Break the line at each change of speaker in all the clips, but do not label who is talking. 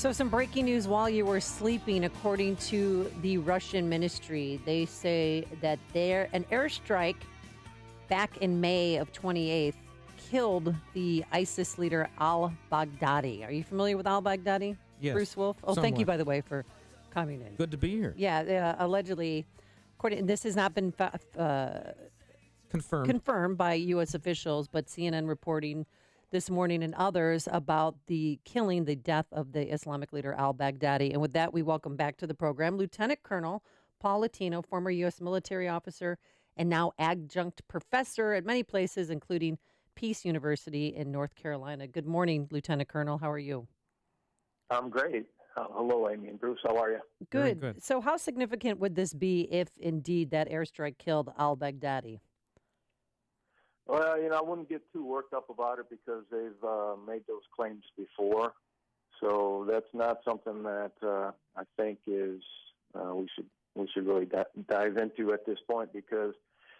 So some breaking news while you were sleeping, according to the Russian ministry. They say that an airstrike back in May of 28th killed the ISIS leader al-Baghdadi. Are you familiar with al-Baghdadi?
Yes.
Bruce Wolf? Oh,
somewhat.
thank you, by the way, for coming in.
Good to be here.
Yeah, allegedly, this has not been confirmed by U.S. officials, but CNN reporting this morning and others about the death of the Islamic leader al-Baghdadi. And with that, we welcome back to the program Lieutenant Colonel Paul Lottino, former U.S. military officer and now adjunct professor at many places, including Peace University in North Carolina. Good morning, Lieutenant Colonel. How are you?
I'm great. Hello, Amy and Bruce. How are you?
Good. So how significant would this be if indeed that airstrike killed al-Baghdadi?
Well, I wouldn't get too worked up about it because they've made those claims before. So that's not something that I think is we should really dive into at this point, because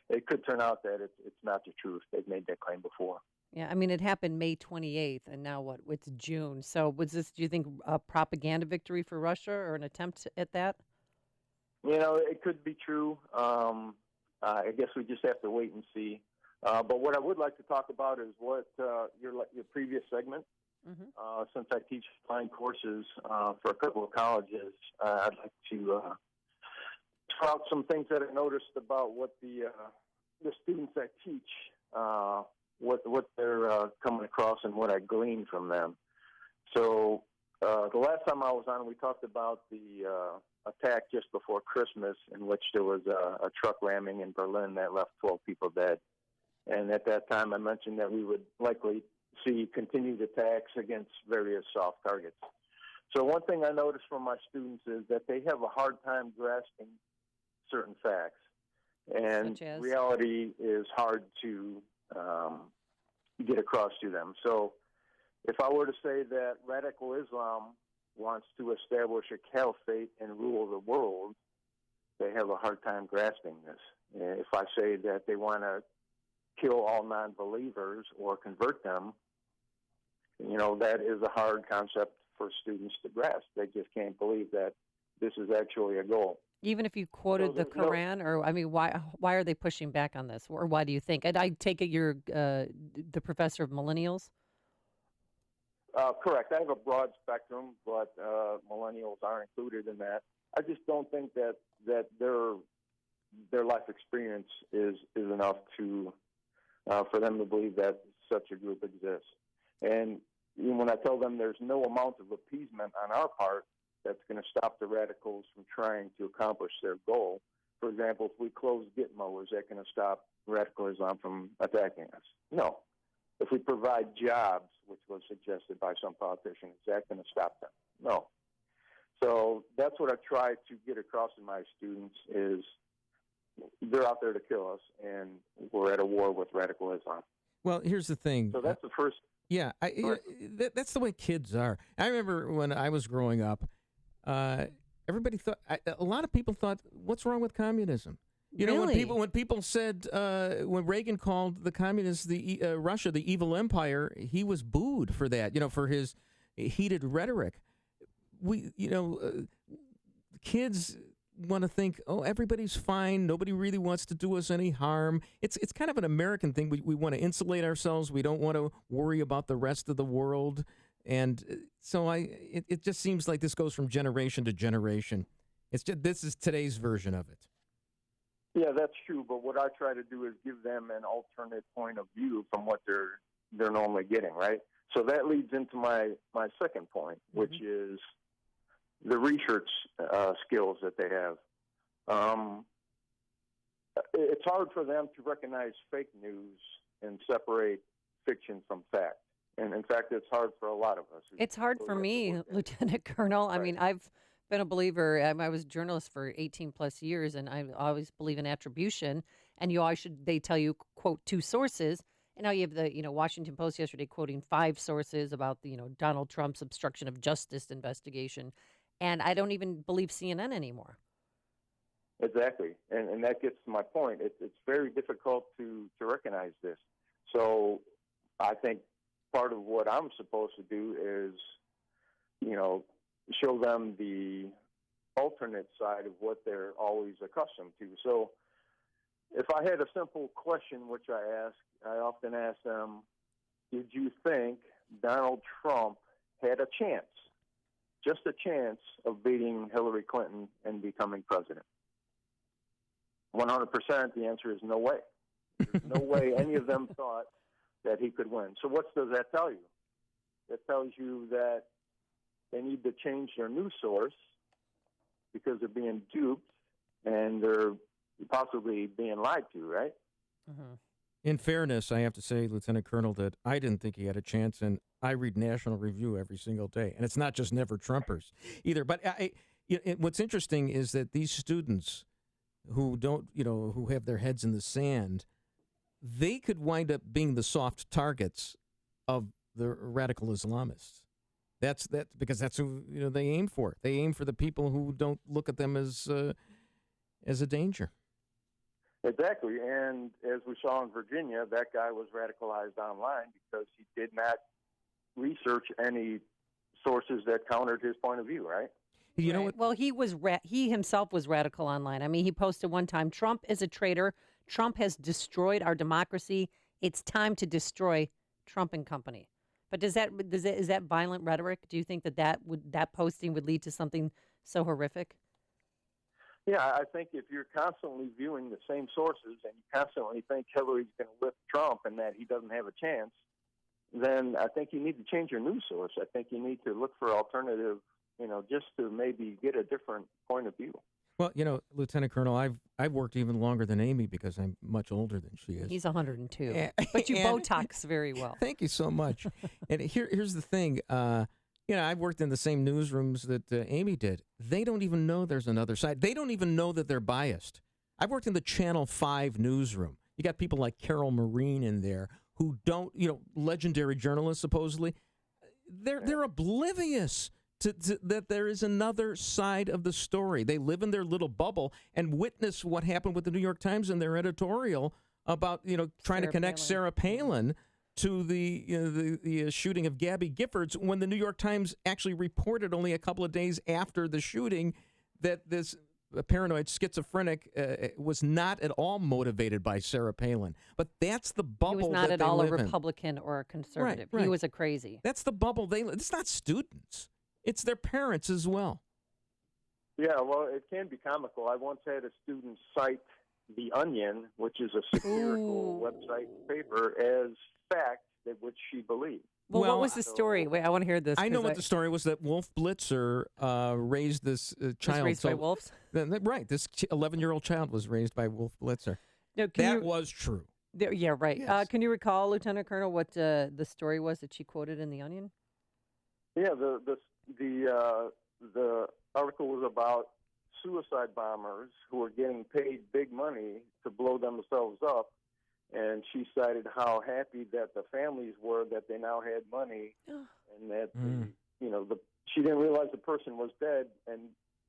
it could turn out that it's not the truth. They've made that claim before.
Yeah, I mean, it happened May 28th, and now what? It's June. So was this, do you think, a propaganda victory for Russia or an attempt at that?
It could be true. I guess we just have to wait and see. But what I would like to talk about is what your previous segment. Mm-hmm. Since I teach flying courses for a couple of colleges, I'd like to throw out some things that I noticed about what the students I teach, what they're coming across and what I glean from them. So the last time I was on, we talked about the attack just before Christmas, in which there was a truck ramming in Berlin that left 12 people dead. And at that time, I mentioned that we would likely see continued attacks against various soft targets. So one thing I noticed from my students is that they have a hard time grasping certain facts. And reality is hard to get across to them. So if I were to say that radical Islam wants to establish a caliphate and rule the world, they have a hard time grasping this. If I say that they want to kill all non-believers or convert them, that is a hard concept for students to grasp. They just can't believe that this is actually a goal.
Even if you quoted the Quran, or I mean, why are they pushing back on this, or why do you think? And I take it you're the professor of millennials.
Correct. I have a broad spectrum, but millennials are included in that. I just don't think that their life experience is enough to for them to believe that such a group exists. And when I tell them there's no amount of appeasement on our part that's going to stop the radicals from trying to accomplish their goal. For example, if we close Gitmo, is that going to stop radical Islam from attacking us? No. If we provide jobs, which was suggested by some politicians, is that going to stop them? No. So that's what I try to get across to my students is they're out there to kill us, and we're at a war with radical Islam.
Well, here's the thing.
So that's the first.
Yeah, that's the way kids are. I remember when I was growing up, everybody thought, a lot of people thought, what's wrong with communism?
Really?
When people said, when Reagan called the communists, Russia, the evil empire, he was booed for that, for his heated rhetoric. Kids want to think, oh, everybody's fine. Nobody really wants to do us any harm. It's kind of an American thing. We want to insulate ourselves. We don't want to worry about the rest of the world. And so it just seems like this goes from generation to generation. This is today's version of it.
Yeah, that's true. But what I try to do is give them an alternate point of view from what they're normally getting, right? So that leads into my second point, which is the research skills that they have. It's hard for them to recognize fake news and separate fiction from fact. And in fact, it's hard for a lot of us.
It's hard for me, Lieutenant Colonel. Right. I mean, I've been a believer. I was a journalist for 18 plus years, and I always believe in attribution. And they tell you, quote, 2 sources. And now you have the, Washington Post yesterday quoting 5 sources about the, Donald Trump's obstruction of justice investigation. And I don't even believe CNN anymore.
Exactly. And that gets to my point. It's very difficult to recognize this. So I think part of what I'm supposed to do is, show them the alternate side of what they're always accustomed to. So if I had a simple question, which I often ask them, did you think Donald Trump had a chance, just a chance, of beating Hillary Clinton and becoming president? 100%, the answer is no way. There's no way any of them thought that he could win. So what does that tell you? That tells you that they need to change their news source because they're being duped and they're possibly being lied to, right?
Mm-hmm.
In fairness, I have to say, Lieutenant Colonel, that I didn't think he had a chance, and I read National Review every single day, and it's not just Never Trumpers either. But what's interesting is that these students who don't, who have their heads in the sand, they could wind up being the soft targets of the radical Islamists. That's because who they aim for. They aim for the people who don't look at them as a danger.
Exactly, and as we saw in Virginia, that guy was radicalized online because he did not research any sources that countered his point of view, right?
You know what?
Well, he himself was radical online. I mean, he posted one time, "Trump is a traitor. Trump has destroyed our democracy. It's time to destroy Trump and company." But is that violent rhetoric? Do you think that posting would lead to something so horrific?
Yeah, I think if you're constantly viewing the same sources and you constantly think Hillary's going to lift Trump and that he doesn't have a chance, then I think you need to change your news source. I think you need to look for alternative, just to maybe get a different point of view.
Well, Lieutenant Colonel, I've worked even longer than Amy because I'm much older than she is.
He's 102, but you Botox very well.
Thank you so much. And here's the thing. I've worked in the same newsrooms that Amy did. They don't even know there's another side. They don't even know that they're biased. I've worked in the Channel 5 newsroom. You got people like Carol Marine in there who don't, legendary journalists supposedly. They're oblivious to that there is another side of the story. They live in their little bubble and witness what happened with the New York Times in their editorial about, trying to connect Sarah Palin to the shooting of Gabby Giffords, when the New York Times actually reported only a couple of days after the shooting that this paranoid schizophrenic was not at all motivated by Sarah Palin. But that's the bubble.
He was not
that
at all a
live in.
Republican or a conservative.
Right.
He was a crazy.
That's the bubble it's not students. It's their parents as well.
Yeah, well, it can be comical. I once had a student cite The Onion, which is a satirical website paper, as fact that which she believed.
Well, what was the story? Wait, I want to hear this.
I know what the story was, that Wolf Blitzer raised this child.
Was raised by wolves?
Right. This 11-year-old child was raised by Wolf Blitzer.
No,
was true.
Yeah, right.
Yes.
Can you recall, Lieutenant Colonel, what the story was that she quoted in The Onion?
Yeah, the article was about suicide bombers who were getting paid big money to blow themselves up. And she cited how happy that the families were that they now had money, and that she didn't realize the person was dead and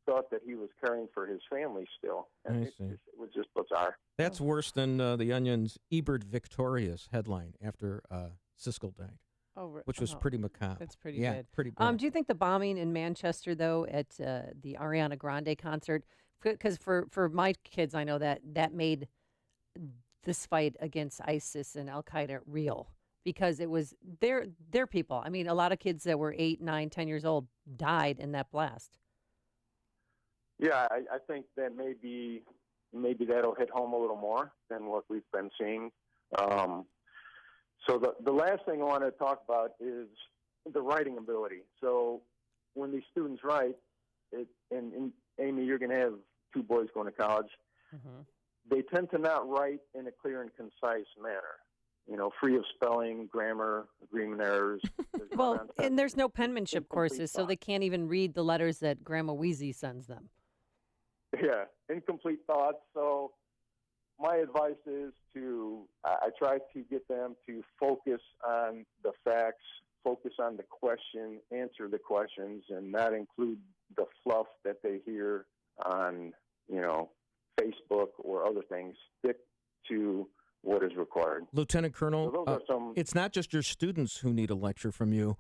thought that he was caring for his family still. And it was just bizarre.
That's worse than The Onion's Ebert Victorious headline after Siskel died. Which was pretty macabre.
That's pretty
good.
Good.
Pretty bad.
Do you think the bombing in Manchester, though, at the Ariana Grande concert, because for my kids, I know that made this fight against ISIS and Al Qaeda real, because it was their people. I mean, a lot of kids that were 8, 9, 10 years old died in that blast.
Yeah, I think that maybe that'll hit home a little more than what we've been seeing. So the last thing I want to talk about is the writing ability. So when these students write, and Amy, you're going to have 2 boys going to college, they tend to not write in a clear and concise manner, free of spelling, grammar, agreement errors.
Well, and there's no penmanship courses, so they can't even read the letters that Grandma Wheezy sends them.
Yeah, incomplete thoughts. So my advice is I try to get them to focus on the facts, focus on the question, answer the questions, and not include the fluff that they hear on, Facebook or other things. Stick to what is required.
Lieutenant Colonel, it's not just your students who need a lecture from you.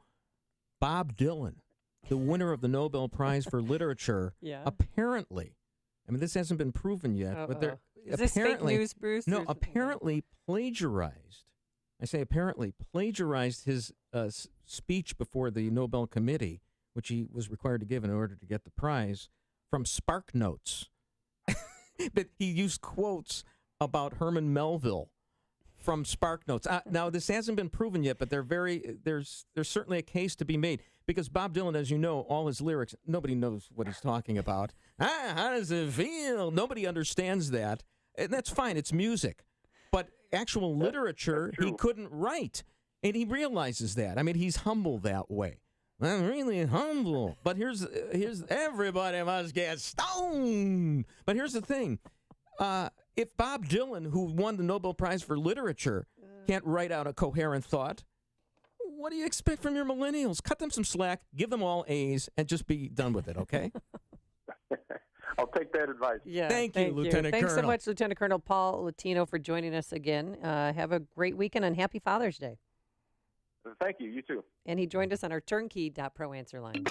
Bob Dylan the winner of the Nobel Prize for Literature,
Yeah.
apparently, I mean, this hasn't been proven yet, but they're
Is this fake
apparently
news, Bruce?
no,
or something?
apparently plagiarized. I say apparently plagiarized his speech before the Nobel Committee, which he was required to give in order to get the prize, from Spark Notes. But he used quotes about Herman Melville from Spark Notes. Now, this hasn't been proven yet, but there's certainly a case to be made, because Bob Dylan, as you know, all his lyrics, nobody knows what he's talking about. How does it feel? Nobody understands that. And that's fine. It's music. But actual literature, he couldn't write. And he realizes that. I mean, he's humble that way. I'm really humble. But here's everybody must get stoned. But here's the thing. If Bob Dylan, who won the Nobel Prize for Literature, can't write out a coherent thought, what do you expect from your millennials? Cut them some slack, give them all A's, and just be done with it, okay?
I'll take that advice.
Yeah.
Thank you, Lieutenant
Thanks so
Colonel.
much, Lieutenant Colonel Paul Lottino, for joining us again. Have a great weekend and happy Father's Day.
Thank you. You too.
And he joined us on our turnkey.pro answer line.